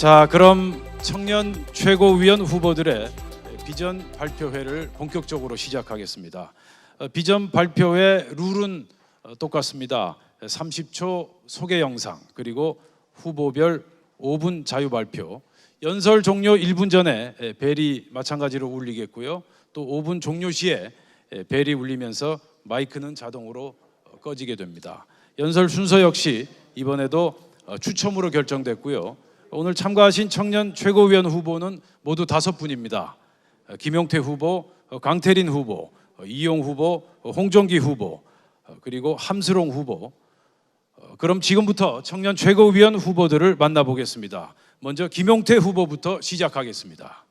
자, 그럼 청년 최고위원 후보들의 비전 발표회를 본격적으로 시작하겠습니다. 비전 발표회 룰은 똑같습니다. 30초 소개 영상, 그리고 후보별 5분 자유 발표, 연설 종료 1분 전에 벨이 마찬가지로 울리겠고요. 또 5분 종료 시에 벨이 울리면서 마이크는 자동으로 꺼지게 됩니다. 연설 순서 역시 이번에도 추첨으로 결정됐고요. 오늘 참가하신 청년 최고위원 후보는 모두 5분입니다. 김용태 후보, 강태린 후보, 이용 후보, 홍정기 후보, 그리고 함스롱 후보. 그럼 지금부터 청년 최고위원 후보들을 만나보겠습니다. 먼저 김용태 후보부터 시작하겠습니다.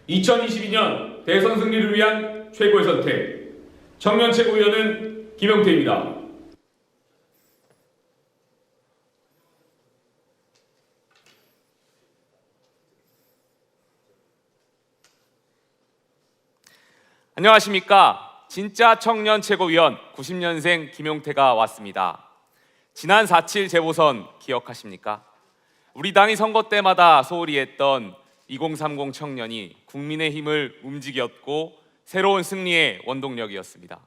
(2022년) 대선 승리를 위한 최고의 선택, 청년 최고위원은 김용태입니다. 안녕하십니까. 진짜 청년 최고위원 90년생 김용태가 왔습니다. 지난 4.7 재보선 기억하십니까? 우리 당이 선거 때마다 소홀히 했던 2030 청년이 국민의힘을 움직였고 새로운 승리의 원동력이었습니다.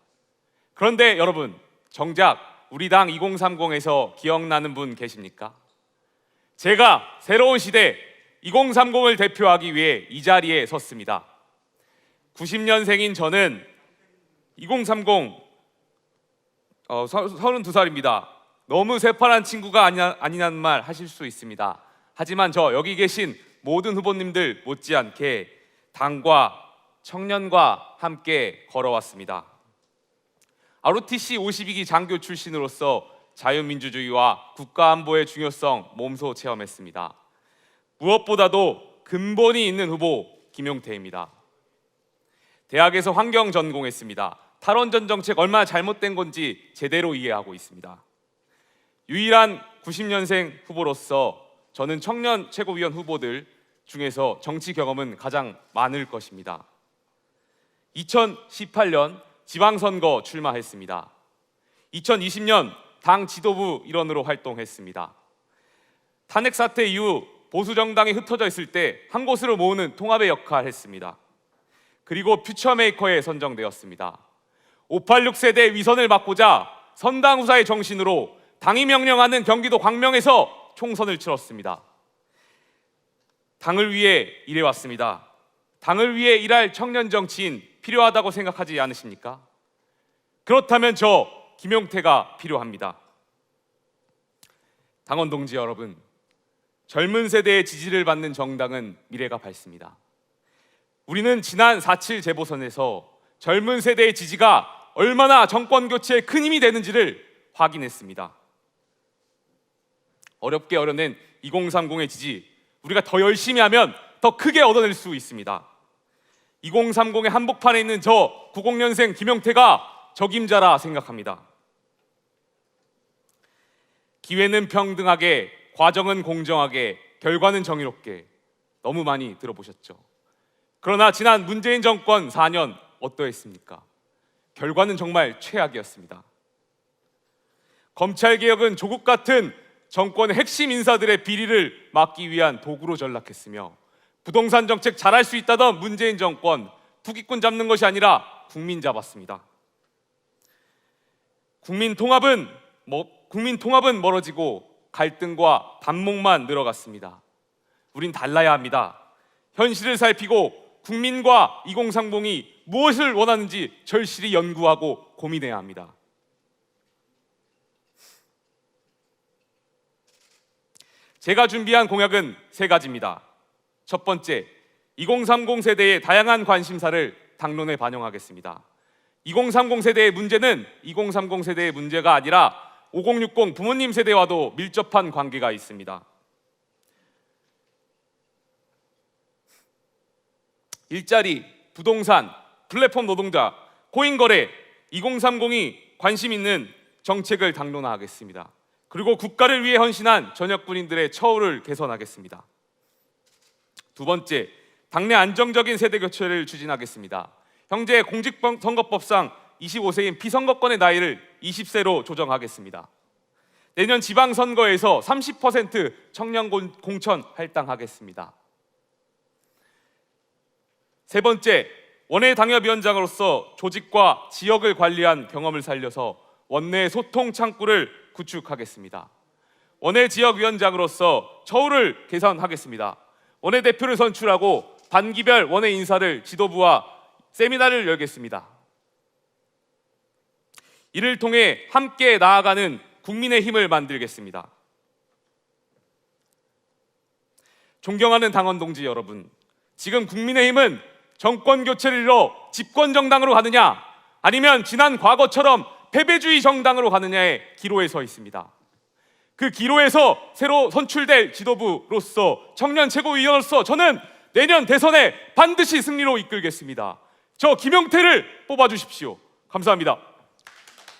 그런데 여러분, 정작 우리 당 2030에서 기억나는 분 계십니까? 제가 새로운 시대 2030을 대표하기 위해 이 자리에 섰습니다. 90년생인 저는 2030 32살입니다. 너무 새파란 친구가 아니라는 말 하실 수 있습니다. 하지만 저 여기 계신 모든 후보님들 못지않게 당과 청년과 함께 걸어왔습니다. ROTC 52기 장교 출신으로서 자유민주주의와 국가안보의 중요성 몸소 체험했습니다. 무엇보다도 근본이 있는 후보 김용태입니다. 대학에서 환경 전공했습니다. 탈원전 정책 얼마나 잘못된 건지 제대로 이해하고 있습니다. 유일한 90년생 후보로서 저는 청년 최고위원 후보들 중에서 정치 경험은 가장 많을 것입니다. 2018년 지방선거 출마했습니다. 2020년 당 지도부 일원으로 활동했습니다. 탄핵 사태 이후 보수 정당이 흩어져 있을 때 한 곳으로 모으는 통합의 역할을 했습니다. 그리고 퓨처메이커에 선정되었습니다. 586 세대의 위선을 막고자 선당 후사의 정신으로 당이 명령하는 경기도 광명에서 총선을 치렀습니다. 당을 위해 일해왔습니다. 당을 위해 일할 청년 정치인 필요하다고 생각하지 않으십니까? 그렇다면 저 김용태가 필요합니다. 당원 동지 여러분, 젊은 세대의 지지를 받는 정당은 미래가 밝습니다. 우리는 지난 4.7 재보선에서 젊은 세대의 지지가 얼마나 정권 교체에 큰 힘이 되는지를 확인했습니다. 어렵게 얻어낸 2030의 지지, 우리가 더 열심히 하면 더 크게 얻어낼 수 있습니다. 2030의 한복판에 있는 저 90년생 김용태가 적임자라 생각합니다. 기회는 평등하게, 과정은 공정하게, 결과는 정의롭게, 너무 많이 들어보셨죠. 그러나 지난 문재인 정권 4년 어떠했습니까? 결과는 정말 최악이었습니다. 검찰개혁은 조국 같은 정권의 핵심 인사들의 비리를 막기 위한 도구로 전락했으며, 부동산 정책 잘할 수 있다던 문재인 정권 투기꾼 잡는 것이 아니라 국민 잡았습니다. 국민 통합은 멀어지고 갈등과 반목만 늘어갔습니다. 우린 달라야 합니다. 현실을 살피고 국민과 2030이 무엇을 원하는지 절실히 연구하고 고민해야 합니다. 제가 준비한 공약은 3가지입니다. 첫 번째, 2030 세대의 다양한 관심사를 당론에 반영하겠습니다. 2030 세대의 문제는 2030 세대의 문제가 아니라 5060 부모님 세대와도 밀접한 관계가 있습니다. 일자리, 부동산, 플랫폼 노동자, 코인 거래, 2030이 관심 있는 정책을 당론화하겠습니다. 그리고 국가를 위해 헌신한 전역 군인들의 처우를 개선하겠습니다. 두 번째, 당내 안정적인 세대 교체를 추진하겠습니다. 현재 공직선거법상 25세인 피선거권의 나이를 20세로 조정하겠습니다. 내년 지방선거에서 30% 청년 공천 할당하겠습니다. 세 번째, 원외 당협위원장으로서 조직과 지역을 관리한 경험을 살려서 원내 소통 창구를 구축하겠습니다. 원외 지역위원장으로서 처우를 개선하겠습니다. 원외 대표를 선출하고 단기별 원외 인사를 지도부와 세미나를 열겠습니다. 이를 통해 함께 나아가는 국민의 힘을 만들겠습니다. 존경하는 당원 동지 여러분, 지금 국민의힘은 정권 교체를 이뤄 집권 정당으로 가느냐, 아니면 지난 과거처럼 패배주의 정당으로 가느냐의 기로에 서 있습니다. 그 기로에서 새로 선출될 지도부로서, 청년 최고위원으로서 저는 내년 대선에 반드시 승리로 이끌겠습니다. 저 김용태를 뽑아주십시오. 감사합니다.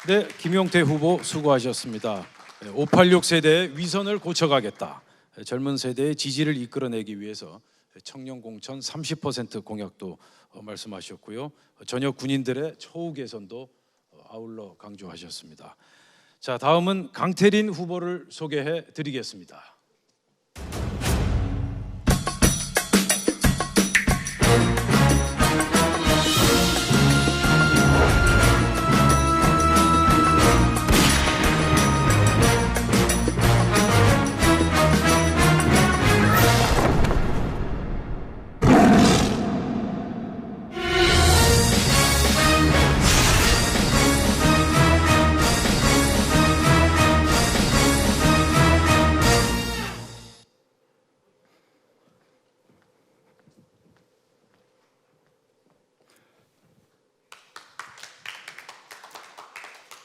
네, 김용태 후보 수고하셨습니다. 586 세대의 위선을 고쳐가겠다. 젊은 세대의 지지를 이끌어내기 위해서 청년 공천 30% 공약도 말씀하셨고요. 전역 군인들의 처우 개선도 아울러 강조하셨습니다. 자, 다음은 강태린 후보를 소개해 드리겠습니다.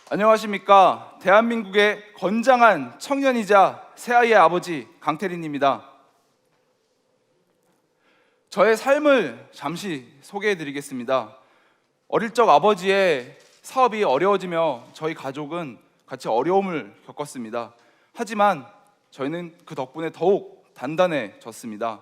안녕하십니까. 대한민국의 건장한 청년이자 새아이의 아버지 강태린입니다. 저의 삶을 잠시 소개해 드리겠습니다. 어릴 적 아버지의 사업이 어려워지며 저희 가족은 같이 어려움을 겪었습니다. 하지만 저희는 그 덕분에 더욱 단단해졌습니다.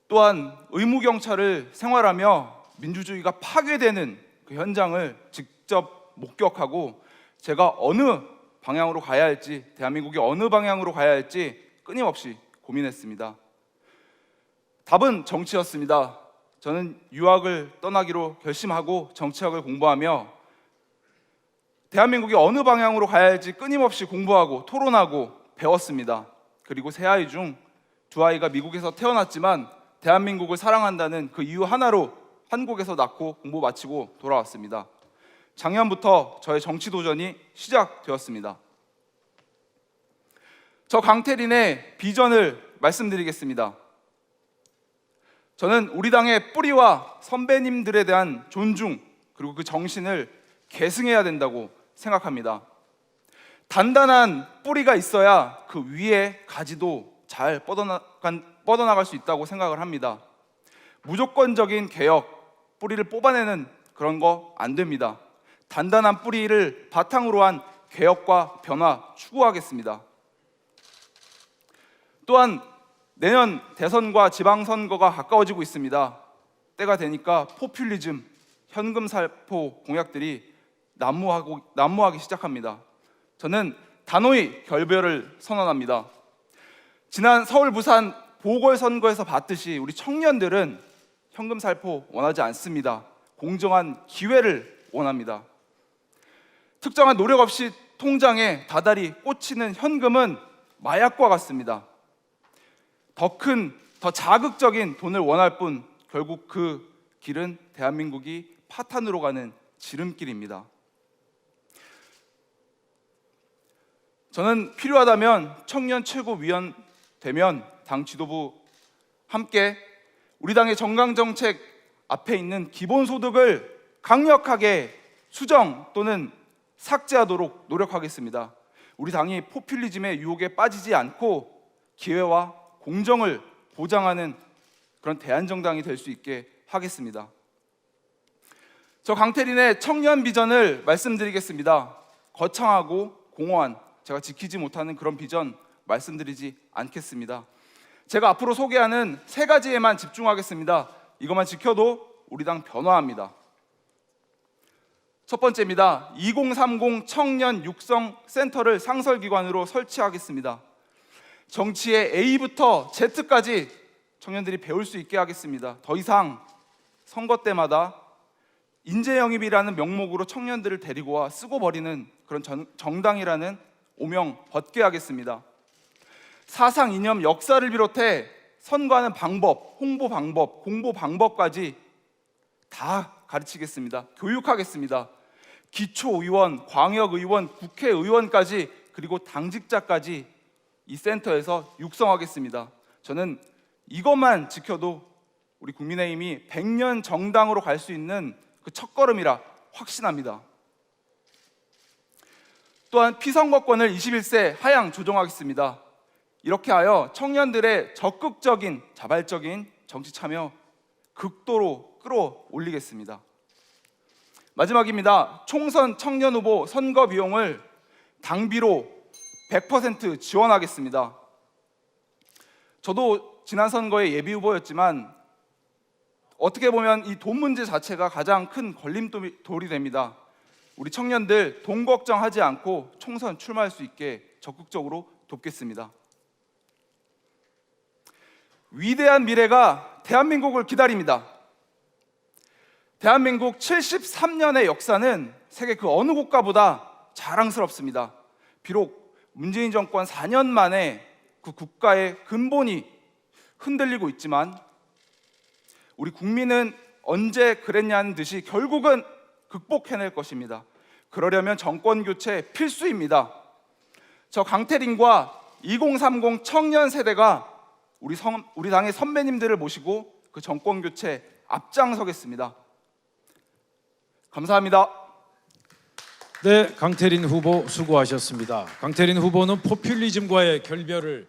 또한 의무경찰을 생활하며 민주주의가 파괴되는 그 현장을 직접 목격하고 제가 어느 방향으로 가야 할지, 대한민국이 어느 방향으로 가야 할지 끊임없이 고민했습니다. 답은 정치였습니다. 저는 유학을 떠나기로 결심하고 정치학을 공부하며 대한민국이 어느 방향으로 가야 할지 끊임없이 공부하고 토론하고 배웠습니다. 그리고 세 아이 중 두 아이가 미국에서 태어났지만 대한민국을 사랑한다는 그 이유 하나로 한국에서 낳고 공부 마치고 돌아왔습니다. 작년부터 저의 정치 도전이 시작되었습니다. 저 강태린의 비전을 말씀드리겠습니다. 저는 우리 당의 뿌리와 선배님들에 대한 존중, 그리고 그 정신을 계승해야 된다고 생각합니다. 단단한 뿌리가 있어야 그 위에 가지도 잘 뻗어나갈 수 있다고 생각을 합니다. 무조건적인 개혁, 뿌리를 뽑아내는 그런 거 안 됩니다. 단단한 뿌리를 바탕으로 한 개혁과 변화 추구하겠습니다. 또한 내년 대선과 지방선거가 가까워지고 있습니다. 때가 되니까 포퓰리즘, 현금 살포 공약들이 난무하기 시작합니다. 저는 단호히 결별을 선언합니다. 지난 서울, 부산 보궐선거에서 봤듯이 우리 청년들은 현금 살포 원하지 않습니다. 공정한 기회를 원합니다. 특정한 노력 없이 통장에 다달이 꽂히는 현금은 마약과 같습니다. 더 자극적인 돈을 원할 뿐 결국 그 길은 대한민국이 파탄으로 가는 지름길입니다. 저는 필요하다면 청년 최고위원 되면 당 지도부 함께 우리 당의 정강정책 앞에 있는 기본소득을 강력하게 수정 또는 삭제하도록 노력하겠습니다. 우리 당이 포퓰리즘의 유혹에 빠지지 않고 기회와 공정을 보장하는 그런 대한정당이 될 수 있게 하겠습니다. 저 강태린의 청년 비전을 말씀드리겠습니다. 거창하고 공허한, 제가 지키지 못하는 그런 비전 말씀드리지 않겠습니다. 제가 앞으로 소개하는 세 가지에만 집중하겠습니다. 이것만 지켜도 우리 당 변화합니다. 첫 번째입니다. 2030 청년 육성 센터를 상설기관으로 설치하겠습니다. 정치의 A부터 Z까지 청년들이 배울 수 있게 하겠습니다. 더 이상 선거 때마다 인재 영입이라는 명목으로 청년들을 데리고 와 쓰고 버리는 그런 정당이라는 오명 벗게 하겠습니다. 사상, 이념, 역사를 비롯해 선거하는 방법, 홍보 방법, 공보 방법까지 다 가르치겠습니다. 교육하겠습니다. 기초의원, 광역의원, 국회의원까지 그리고 당직자까지 이 센터에서 육성하겠습니다. 저는 이것만 지켜도 우리 국민의힘이 100년 정당으로 갈 수 있는 그 첫걸음이라 확신합니다. 또한 피선거권을 21세 하향 조정하겠습니다. 이렇게 하여 청년들의 적극적인 자발적인 정치 참여 극도로 끌어올리겠습니다. 마지막입니다. 총선 청년 후보 선거 비용을 당비로 100% 지원하겠습니다. 저도 지난 선거에 예비 후보였지만 어떻게 보면 이 돈 문제 자체가 가장 큰 걸림돌이 됩니다. 우리 청년들 돈 걱정하지 않고 총선 출마할 수 있게 적극적으로 돕겠습니다. 위대한 미래가 대한민국을 기다립니다. 대한민국 73년의 역사는 세계 그 어느 국가보다 자랑스럽습니다. 비록 문재인 정권 4년 만에 그 국가의 근본이 흔들리고 있지만 우리 국민은 언제 그랬냐는 듯이 결국은 극복해낼 것입니다. 그러려면 정권 교체 필수입니다. 저 강태린과 2030 청년 세대가 우리 당의 선배님들을 모시고 그 정권 교체 앞장서겠습니다. 감사합니다. 네, 강태린 후보 수고하셨습니다. 강태린 후보는 포퓰리즘과의 결별을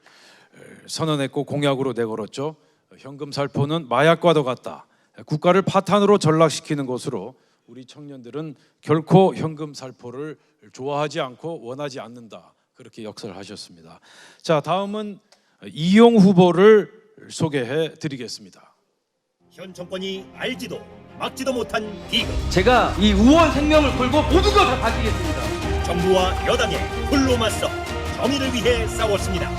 선언했고 공약으로 내걸었죠. 현금 살포는 마약과도 같다. 국가를 파탄으로 전락시키는 것으로 우리 청년들은 결코 현금 살포를 좋아하지 않고 원하지 않는다. 그렇게 역설하셨습니다. 자, 다음은 이용 후보를 소개해 드리겠습니다. 현 정권이 알지도 막지도 못한 비극, 제가 이 우원 생명을 걸고 모두가 다 바뀌겠습니다. 정부와 여당에 홀로 맞서 정의를 위해 싸웠습니다.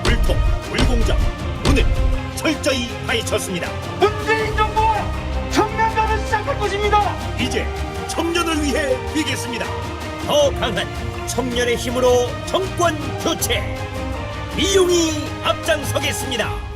불통, 불공정, 오늘 철저히 파헤쳤습니다. 문재인 정부와 혁명가를 시작할 것입니다. 이제 청년을 위해 뛰겠습니다. 더 강한 청년의 힘으로 정권 교체, 이용이 앞장서겠습니다.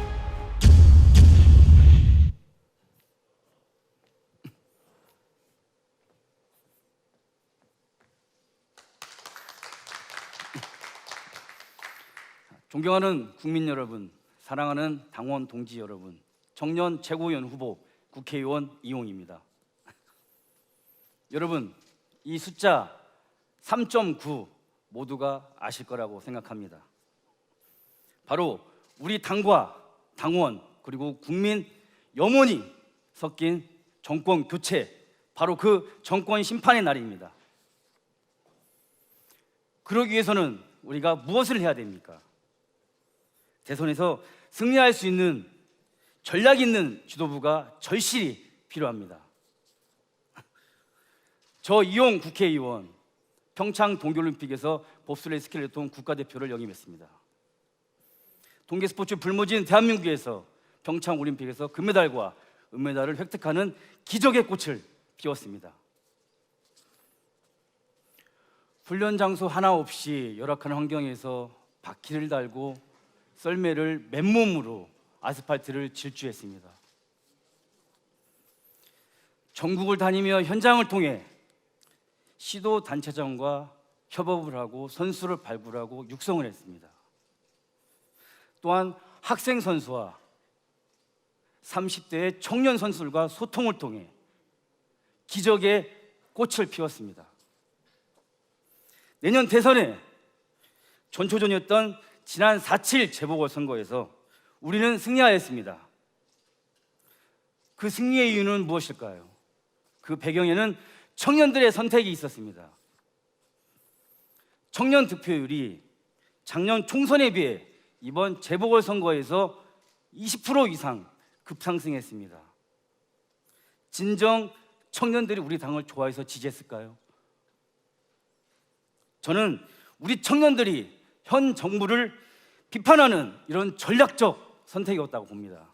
존경하는 국민 여러분, 사랑하는 당원 동지 여러분, 청년 최고위원 후보 국회의원 이용입니다. 여러분, 이 숫자 3.9 모두가 아실 거라고 생각합니다. 바로 우리 당과 당원 그리고 국민 염원이 섞인 정권 교체, 바로 그 정권 심판의 날입니다. 그러기 위해서는 우리가 무엇을 해야 됩니까? 대선에서 승리할 수 있는 전략 있는 지도부가 절실히 필요합니다. 저 이용 국회의원 평창 동계올림픽에서 봅슬레이 스켈레톤 국가대표를 역임했습니다. 동계스포츠 불모진 대한민국에서 평창 올림픽에서 금메달과 은메달을 획득하는 기적의 꽃을 피웠습니다. 훈련 장소 하나 없이 열악한 환경에서 바퀴를 달고 썰매를 맨몸으로 아스팔트를 질주했습니다. 전국을 다니며 현장을 통해 시도단체장과 협업을 하고 선수를 발굴하고 육성을 했습니다. 또한 학생 선수와 30대의 청년 선수들과 소통을 통해 기적의 꽃을 피웠습니다. 내년 대선에 전초전이었던 지난 4.7 재보궐선거에서 우리는 승리하였습니다. 그 승리의 이유는 무엇일까요? 그 배경에는 청년들의 선택이 있었습니다. 청년 득표율이 작년 총선에 비해 이번 재보궐선거에서 20% 이상 급상승했습니다. 진정 청년들이 우리 당을 좋아해서 지지했을까요? 저는 우리 청년들이 현 정부를 비판하는 이런 전략적 선택이었다고 봅니다.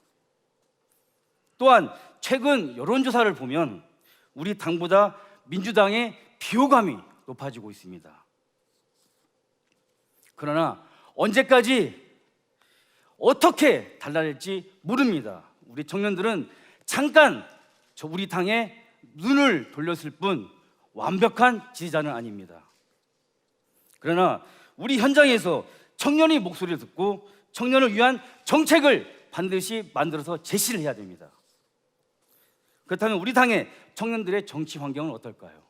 또한 최근 여론조사를 보면 우리 당보다 민주당의 비호감이 높아지고 있습니다. 그러나 언제까지 어떻게 달라질지 모릅니다. 우리 청년들은 잠깐 우리 당에 눈을 돌렸을 뿐 완벽한 지지자는 아닙니다. 그러나 우리 현장에서 청년의 목소리를 듣고 청년을 위한 정책을 반드시 만들어서 제시를 해야 됩니다. 그렇다면 우리 당의 청년들의 정치 환경은 어떨까요?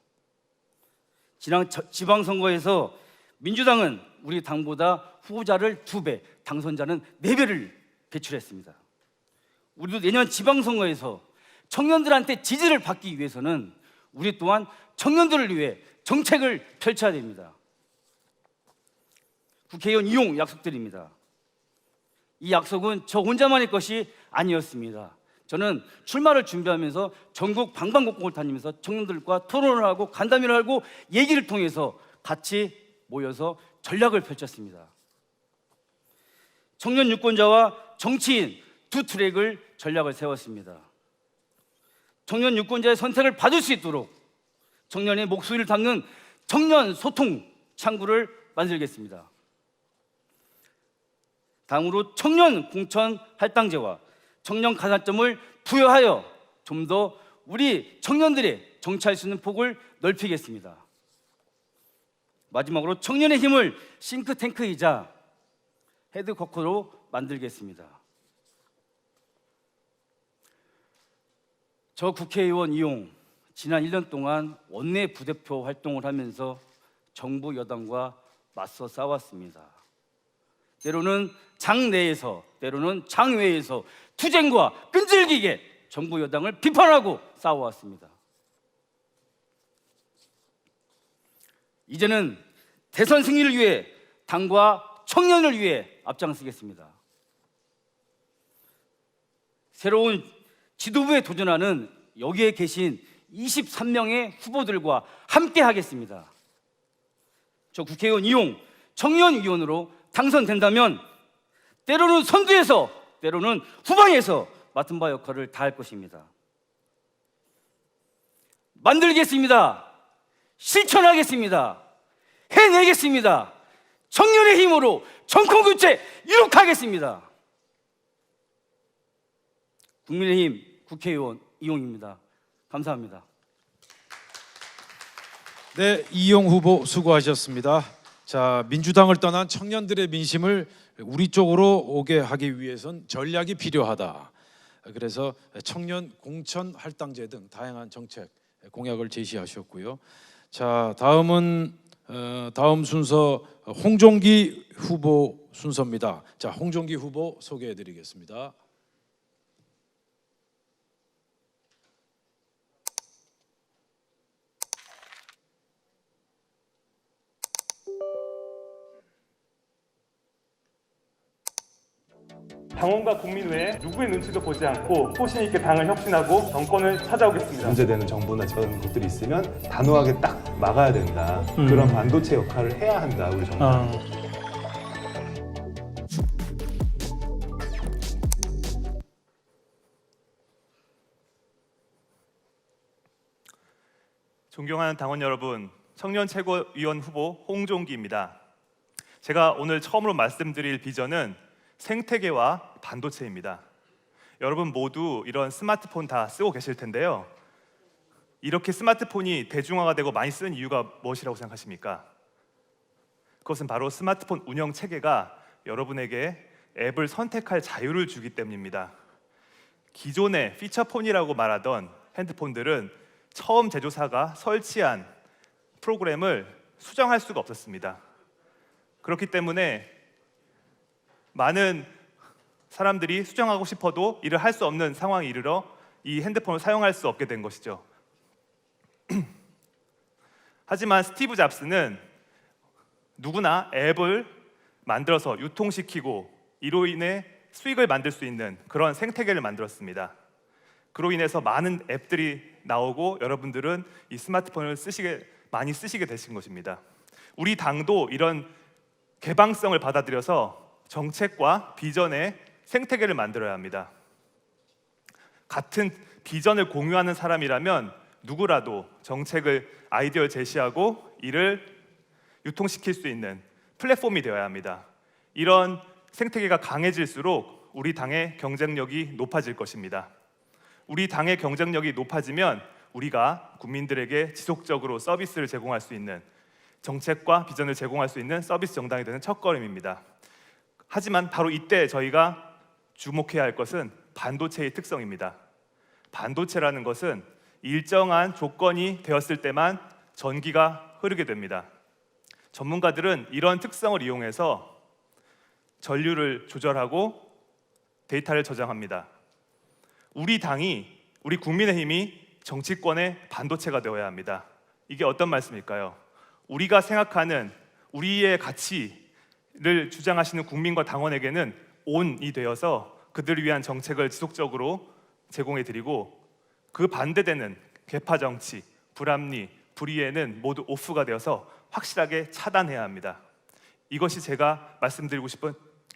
지난 지방선거에서 민주당은 우리 당보다 후보자를 2배, 당선자는 4배를 배출했습니다. 우리도 내년 지방선거에서 청년들한테 지지를 받기 위해서는 우리 또한 청년들을 위해 정책을 펼쳐야 됩니다. 국회의원 이용 약속드립니다. 이 약속은 저 혼자만의 것이 아니었습니다. 저는 출마를 준비하면서 전국 방방곡곡을 다니면서 청년들과 토론을 하고 간담회를 하고 얘기를 통해서 같이 모여서 전략을 펼쳤습니다. 청년 유권자와 정치인 두 트랙을 전략을 세웠습니다. 청년 유권자의 선택을 받을 수 있도록 청년의 목소리를 담는 청년 소통 창구를 만들겠습니다. 다음으로 청년 공천 할당제와 청년 가산점을 부여하여 좀 더 우리 청년들의 정치할 수 있는 폭을 넓히겠습니다. 마지막으로 청년의 힘을 싱크탱크이자 헤드쿼터로 만들겠습니다. 저 국회의원 이용 지난 1년 동안 원내 부대표 활동을 하면서 정부 여당과 맞서 싸웠습니다. 때로는 장 내에서 때로는 장 외에서 투쟁과 끈질기게 정부 여당을 비판하고 싸워왔습니다. 이제는 대선 승리를 위해 당과 청년을 위해 앞장서겠습니다. 새로운 지도부에 도전하는 여기에 계신 23명의 후보들과 함께 하겠습니다. 저 국회의원 이용 청년위원으로 당선된다면 때로는 선두에서 때로는 후방에서 맡은 바 역할을 다할 것입니다. 만들겠습니다. 실천하겠습니다. 해내겠습니다. 청년의 힘으로 정권교체 이룩하겠습니다. 국민의힘 국회의원 이용입니다. 감사합니다. 네, 이용 후보 수고하셨습니다. 자, 민주당을 떠난 청년들의 민심을 우리 쪽으로 오게 하기 위해선 전략이 필요하다. 그래서 청년 공천 할당제 등 다양한 정책 공약을 제시하셨고요. 자, 다음은 다음 순서 홍종기 후보 순서입니다. 자, 홍종기 후보 소개해드리겠습니다. 당원과 국민 외에 누구의 눈치도 보지 않고 소신 있게 당을 혁신하고 정권을 찾아오겠습니다. 문제되는 정보나 저런 것들이 있으면 단호하게 딱 막아야 된다. 그런 반도체 역할을 해야 한다. 우리 정부. 존경하는 당원 여러분, 청년 최고위원 후보 홍종기입니다. 제가 오늘 처음으로 말씀드릴 비전은 생태계와 반도체입니다. 여러분 모두 이런 스마트폰 다 쓰고 계실 텐데요. 이렇게 스마트폰이 대중화가 되고 많이 쓰는 이유가 무엇이라고 생각하십니까? 그것은 바로 스마트폰 운영 체계가 여러분에게 앱을 선택할 자유를 주기 때문입니다. 기존의 피처폰이라고 말하던 핸드폰들은 처음 제조사가 설치한 프로그램을 수정할 수가 없었습니다. 그렇기 때문에 많은 사람들이 수정하고 싶어도 이를 할 수 없는 상황에 이르러 이 핸드폰을 사용할 수 없게 된 것이죠. 하지만 스티브 잡스는 누구나 앱을 만들어서 유통시키고 이로 인해 수익을 만들 수 있는 그런 생태계를 만들었습니다. 그로 인해서 많은 앱들이 나오고 여러분들은 이 스마트폰을 많이 쓰시게 되신 것입니다. 우리 당도 이런 개방성을 받아들여서 정책과 비전의 생태계를 만들어야 합니다. 같은 비전을 공유하는 사람이라면 누구라도 정책을 아이디어를 제시하고 이를 유통시킬 수 있는 플랫폼이 되어야 합니다. 이런 생태계가 강해질수록 우리 당의 경쟁력이 높아질 것입니다. 우리 당의 경쟁력이 높아지면 우리가 국민들에게 지속적으로 서비스를 제공할 수 있는 정책과 비전을 제공할 수 있는 서비스 정당이 되는 첫걸음입니다. 하지만 바로 이때 저희가 주목해야 할 것은 반도체의 특성입니다. 반도체라는 것은 일정한 조건이 되었을 때만 전기가 흐르게 됩니다. 전문가들은 이런 특성을 이용해서 전류를 조절하고 데이터를 저장합니다. 우리 국민의힘이 정치권의 반도체가 되어야 합니다. 이게 어떤 말씀일까요? 우리가 생각하는 우리의 가치를 주장하시는 국민과 당원에게는 온이 되어서 그들을 위한 정책을 지속적으로 제공해드리고 그 반대되는 개파 정치, 불합리, 불이해는 모두 오프가 되어서 확실하게 차단해야 합니다. 이것이 제가 말씀드리고 싶은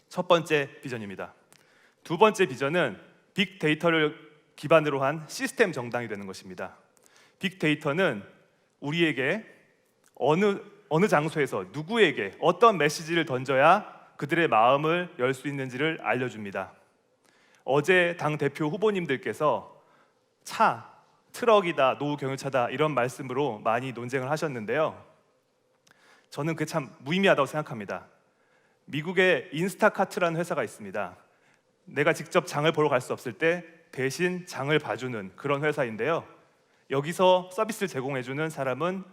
첫 번째 비전입니다. 두 번째 비전은 빅데이터를 기반으로 한 시스템 정당이 되는 것입니다. 빅데이터는 우리에게 어느 장소에서 누구에게 어떤 메시지를 던져야 그들의 마음을 열 수 있는지를 알려줍니다. 어제 당 대표 후보님들께서 차, 트럭이다, 노후 경유차다 이런 말씀으로 많이 논쟁을 하셨는데요. 저는 그게 참 무의미하다고 생각합니다. 미국의 인스타카트라는 회사가 있습니다. 내가 직접 장을 보러 갈 수 없을 때 대신 장을 봐주는 그런 회사인데요. 여기서 서비스를 제공해주는 사람은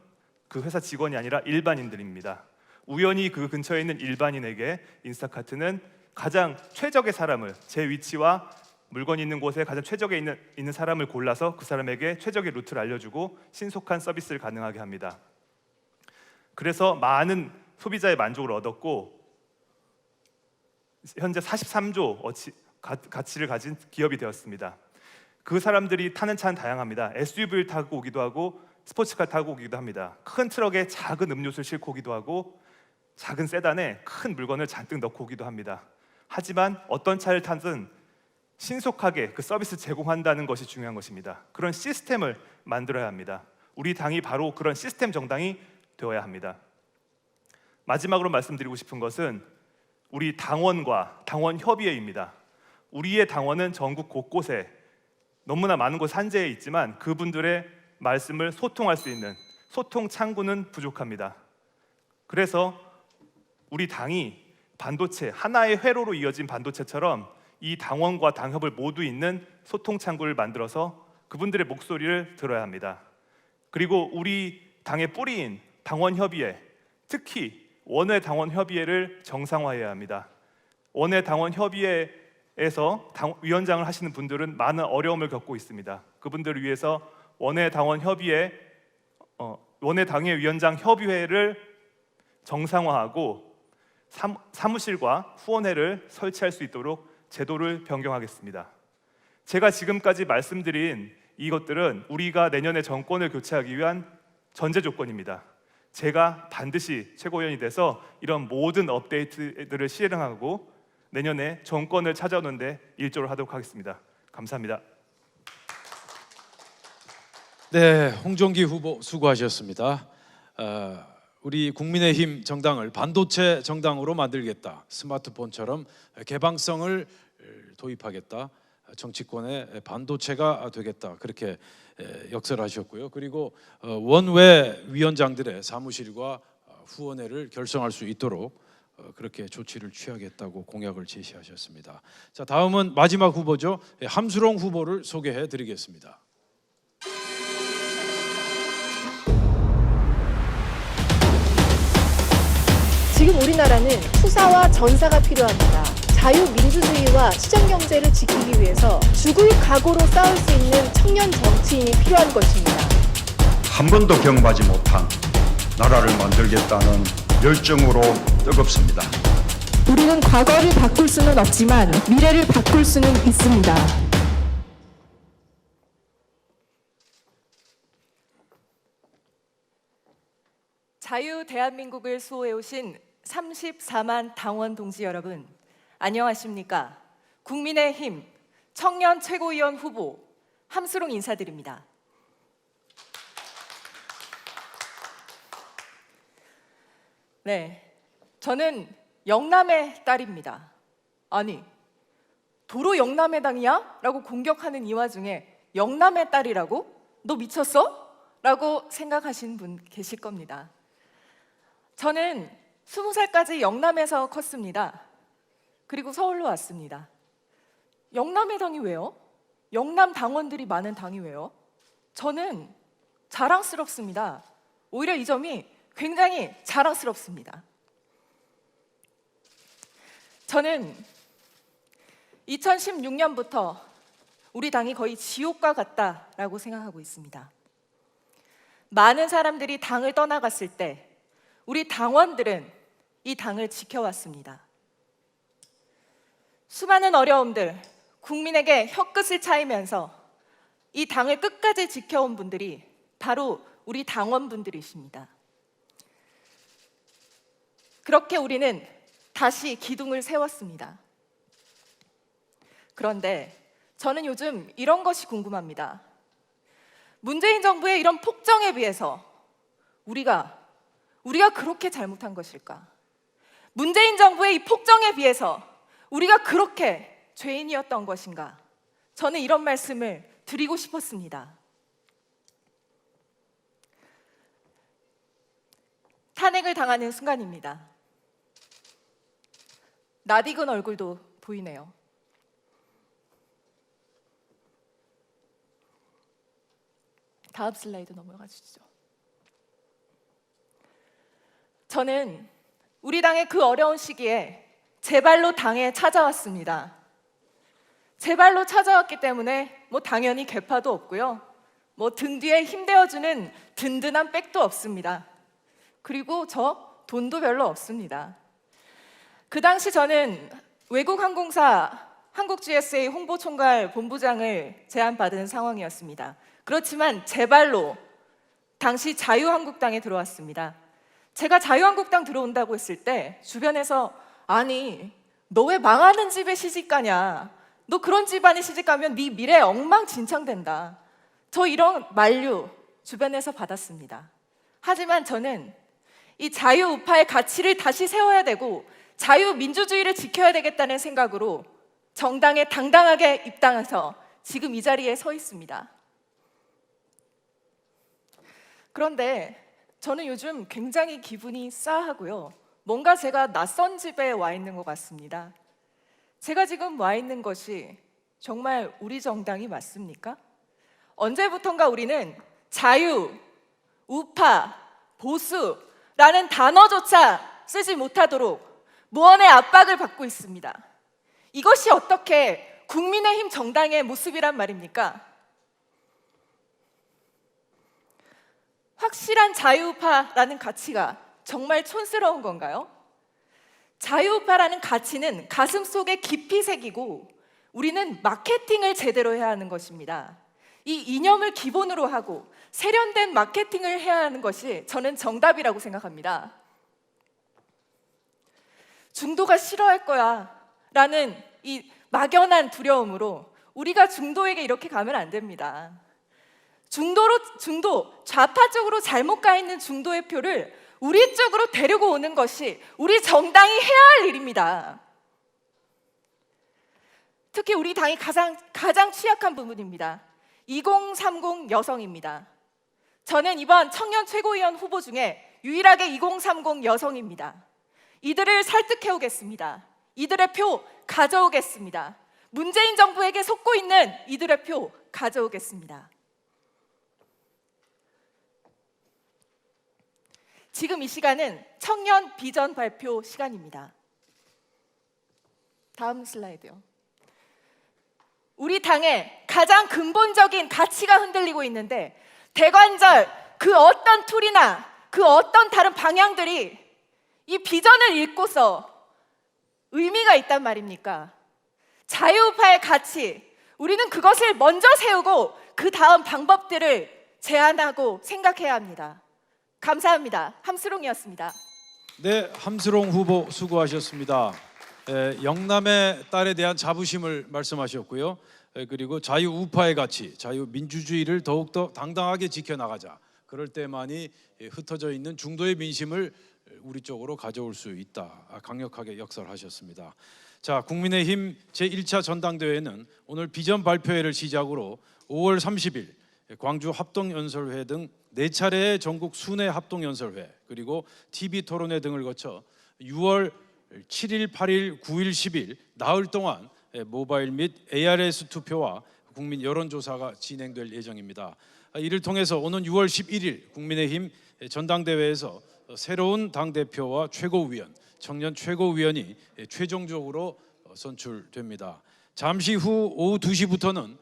그 회사 직원이 아니라 일반인들입니다. 우연히 그 근처에 있는 일반인에게 인스타카트는 가장 최적의 사람을, 제 위치와 물건이 있는 곳에 가장 최적에 있는 사람을 골라서 그 사람에게 최적의 루트를 알려주고 신속한 서비스를 가능하게 합니다. 그래서 많은 소비자의 만족을 얻었고 현재 43조 가치를 가진 기업이 되었습니다. 그 사람들이 타는 차는 다양합니다. SUV를 타고 오기도 하고 스포츠카 타고 오기도 합니다. 큰 트럭에 작은 음료수를 싣고 오기도 하고 작은 세단에 큰 물건을 잔뜩 넣고 오기도 합니다. 하지만 어떤 차를 타든 신속하게 그 서비스 제공한다는 것이 중요한 것입니다. 그런 시스템을 만들어야 합니다. 우리 당이 바로 그런 시스템 정당이 되어야 합니다. 마지막으로 말씀드리고 싶은 것은 우리 당원과 당원협의회입니다. 우리의 당원은 전국 곳곳에 너무나 많은 곳 산재해 있지만 그분들의 말씀을 소통할 수 있는 소통 창구는 부족합니다. 그래서 우리 당이 반도체, 하나의 회로로 이어진 반도체처럼 이 당원과 당협을 모두 잇는 소통 창구를 만들어서 그분들의 목소리를 들어야 합니다. 그리고 우리 당의 뿌리인 당원협의회, 특히 원외 당원협의회를 정상화해야 합니다. 원외 당원협의회에서 위원장을 하시는 분들은 많은 어려움을 겪고 있습니다. 그분들을 위해서 원외 당원협의회, 원외 당협위원장 협의회를 정상화하고 사무실과 후원회를 설치할 수 있도록 제도를 변경하겠습니다. 제가 지금까지 말씀드린 이것들은 우리가 내년에 정권을 교체하기 위한 전제 조건입니다. 제가 반드시 최고위원이 돼서 이런 모든 업데이트들을 실행하고 내년에 정권을 찾아오는 데 일조를 하도록 하겠습니다. 감사합니다. 네, 홍종기 후보 수고하셨습니다. 우리 국민의힘 정당을 반도체 정당으로 만들겠다. 스마트폰처럼 개방성을 도입하겠다. 정치권의 반도체가 되겠다. 그렇게 역설하셨고요. 그리고 원외 위원장들의 사무실과 후원회를 결성할 수 있도록 그렇게 조치를 취하겠다고 공약을 제시하셨습니다. 자, 다음은 마지막 후보죠. 함수롱 후보를 소개해 드리겠습니다. 지금 우리나라는 투사와 전사가 필요합니다. 자유민주주의와 시장경제를 지키기 위해서 죽을 각오로 싸울 수 있는 청년 정치인이 필요한 것입니다. 한 번도 경험하지 못한 나라를 만들겠다는 열정으로 뜨겁습니다. 우리는 과거를 바꿀 수는 없지만 미래를 바꿀 수는 있습니다. 자유 대한민국을 수호해 오신 34만 당원 동지 여러분, 안녕하십니까? 국민의힘 청년 최고위원 후보 함수롱 인사드립니다. 네, 저는 영남의 딸입니다. 아니, 도로 영남의 당이야? 라고 공격하는 이 와중에 영남의 딸이라고? 너 미쳤어? 라고 생각하신 분 계실 겁니다. 저는 20살까지 영남에서 컸습니다. 그리고 서울로 왔습니다. 영남의 당이 왜요? 영남 당원들이 많은 당이 왜요? 저는 자랑스럽습니다. 오히려 이 점이 굉장히 자랑스럽습니다. 저는 2016년부터 우리 당이 거의 지옥과 같다라고 생각하고 있습니다. 많은 사람들이 당을 떠나갔을 때 우리 당원들은 이 당을 지켜왔습니다. 수많은 어려움들, 국민에게 혀끝을 차이면서 이 당을 끝까지 지켜온 분들이 바로 우리 당원분들이십니다. 그렇게 우리는 다시 기둥을 세웠습니다. 그런데 저는 요즘 이런 것이 궁금합니다. 문재인 정부의 이런 폭정에 비해서 우리가 그렇게 잘못한 것일까? 문재인 정부의 이 폭정에 비해서 우리가 그렇게 죄인이었던 것인가? 저는 이런 말씀을 드리고 싶었습니다. 탄핵을 당하는 순간입니다. 낯익은 얼굴도 보이네요. 다음 슬라이드 넘어가 주시죠. 저는 우리 당의 그 어려운 시기에 제 발로 당에 찾아왔습니다. 제 발로 찾아왔기 때문에 당연히 계파도 없고요. 등 뒤에 힘대어주는 든든한 백도 없습니다. 그리고 저 돈도 별로 없습니다. 그 당시 저는 외국항공사 한국-GSA 홍보총괄 본부장을 제안받은 상황이었습니다. 그렇지만 제 발로 당시 자유한국당에 들어왔습니다. 제가 자유한국당 들어온다고 했을 때 주변에서 아니, 너 왜 망하는 집에 시집가냐? 너 그런 집안에 시집가면 네 미래 엉망진창된다. 저 이런 만류 주변에서 받았습니다. 하지만 저는 이 자유우파의 가치를 다시 세워야 되고 자유민주주의를 지켜야 되겠다는 생각으로 정당에 당당하게 입당해서 지금 이 자리에 서 있습니다. 그런데 저는 요즘 굉장히 기분이 싸하고요. 뭔가 제가 낯선 집에 와 있는 것 같습니다. 제가 지금 와 있는 것이 정말 우리 정당이 맞습니까? 언제부턴가 우리는 자유, 우파, 보수라는 단어조차 쓰지 못하도록 무언의 압박을 받고 있습니다. 이것이 어떻게 국민의힘 정당의 모습이란 말입니까? 확실한 자유우파라는 가치가 정말 촌스러운 건가요? 자유우파라는 가치는 가슴속에 깊이 새기고 우리는 마케팅을 제대로 해야 하는 것입니다. 이 이념을 기본으로 하고 세련된 마케팅을 해야 하는 것이 저는 정답이라고 생각합니다. 중도가 싫어할 거야 라는 이 막연한 두려움으로 우리가 중도에게 이렇게 가면 안 됩니다. 중도, 좌파 쪽으로 잘못 가 있는 중도의 표를 우리 쪽으로 데리고 오는 것이 우리 정당이 해야 할 일입니다. 특히 우리 당이 가장 취약한 부분입니다. 2030 여성입니다. 저는 이번 청년 최고위원 후보 중에 유일하게 2030 여성입니다. 이들을 설득해오겠습니다. 이들의 표 가져오겠습니다. 문재인 정부에게 속고 있는 이들의 표 가져오겠습니다. 지금 이 시간은 청년 비전 발표 시간입니다. 다음 슬라이드요. 우리 당의 가장 근본적인 가치가 흔들리고 있는데 대관절 그 어떤 툴이나 그 어떤 다른 방향들이 이 비전을 읽고서 의미가 있단 말입니까? 자유우파의 가치, 우리는 그것을 먼저 세우고 그 다음 방법들을 제안하고 생각해야 합니다. 감사합니다. 함수롱이었습니다. 네, 함수롱 후보 수고하셨습니다. 영남의 딸에 대한 자부심을 말씀하셨고요. 그리고 자유우파의 가치, 자유민주주의를 더욱더 당당하게 지켜나가자. 그럴 때만이 흩어져 있는 중도의 민심을 우리 쪽으로 가져올 수 있다. 강력하게 역설하셨습니다. 자, 국민의힘 제1차 전당대회는 오늘 비전 발표회를 시작으로 5월 30일 광주 합동연설회 등 4차례의 전국 순회 합동연설회 그리고 TV 토론회 등을 거쳐 6월 7일, 8일, 9일, 10일 나흘 동안 모바일 및 ARS 투표와 국민 여론조사가 진행될 예정입니다. 이를 통해서 오는 6월 11일 국민의힘 전당대회에서 새로운 당대표와 최고위원, 청년 최고위원이 최종적으로 선출됩니다. 잠시 후 오후 2시부터는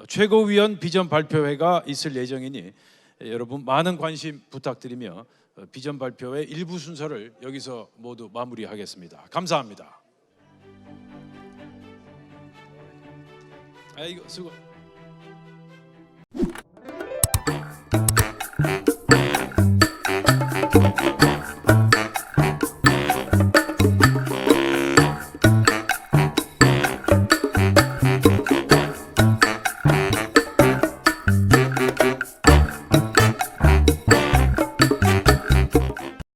최고위원 비전 발표회가 있을 예정이니 여러분 많은 관심 부탁드리며 비전 발표회 일부 순서를 여기서 모두 마무리하겠습니다. 감사합니다. 아이고 수고.